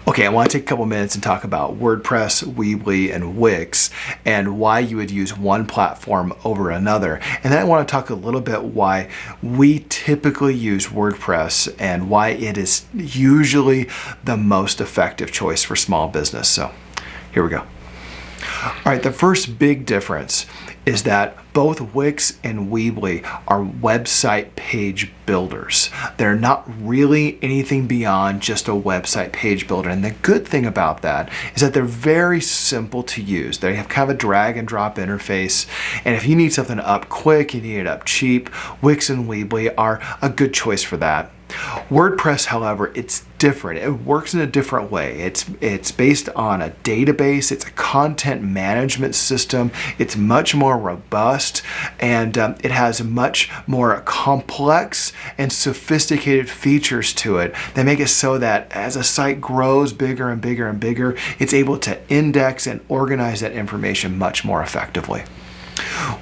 Okay, I want to take a couple minutes and talk about WordPress, Weebly, and Wix, and why you would use one platform over another. And then I want to talk a little bit why we typically use WordPress and why it is usually the most effective choice for small business. So here we go. All right, the first big difference is that both Wix and Weebly are website page builders. They're not really anything beyond just a website page builder. And the good thing about that is that they're very simple to use. They have kind of a drag and drop interface. And if you need something up quick, you need it up cheap, Wix and Weebly are a good choice for that. WordPress, however, it's different. It works in a different way. It's based on a database. It's a content management system. It's much more robust, and it has much more complex and sophisticated features to it that make it so that as a site grows bigger and bigger and bigger, it's able to index and organize that information much more effectively.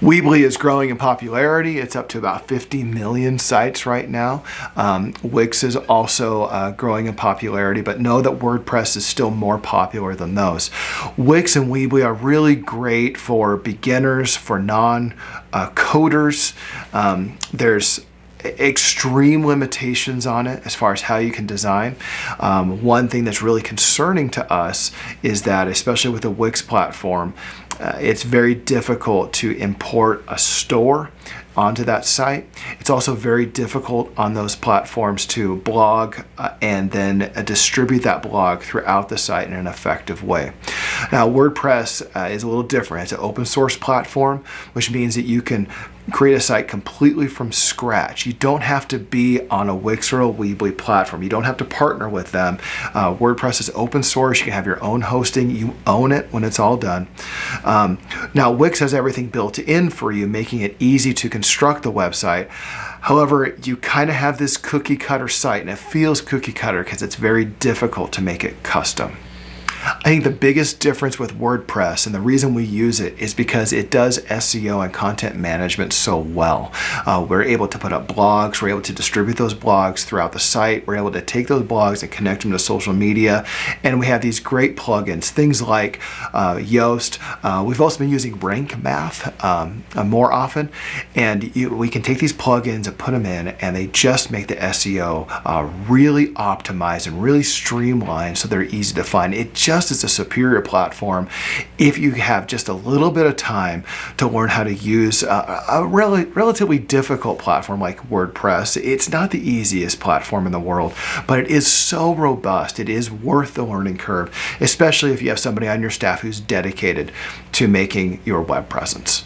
Weebly is growing in popularity. It's up to about 50 million sites right now. Wix is also growing in popularity, but know that WordPress is still more popular than those. Wix and Weebly are really great for beginners, for non-coders. There's extreme limitations on it as far as how you can design. One thing that's really concerning to us is that, especially with the Wix platform, it's very difficult to import a store onto that site. It's also very difficult on those platforms to blog and then distribute that blog throughout the site in an effective way. Now, WordPress is a little different. It's an open source platform, which means that you can create a site completely from scratch. You don't have to be on a Wix or a Weebly platform. You don't have to partner with them. WordPress is open source. You can have your own hosting. You own it when it's all done. Now, Wix has everything built in for you, making it easy to construct the website. However, you kind of have this cookie cutter site, and it feels cookie cutter because it's very difficult to make it custom. I think the biggest difference with WordPress, and the reason we use it, is because it does SEO and content management so well. We're able to put up blogs, we're able to distribute those blogs throughout the site, we're able to take those blogs and connect them to social media, and we have these great plugins, things like Yoast. We've also been using Rank Math more often, and we can take these plugins and put them in, and they just make the SEO really optimized and really streamlined so they're easy to find. It just is a superior platform if you have just a little bit of time to learn how to use a relatively difficult platform like WordPress. It's not the easiest platform in the world, but it is so robust. It is worth the learning curve, especially if you have somebody on your staff who's dedicated to making your web presence.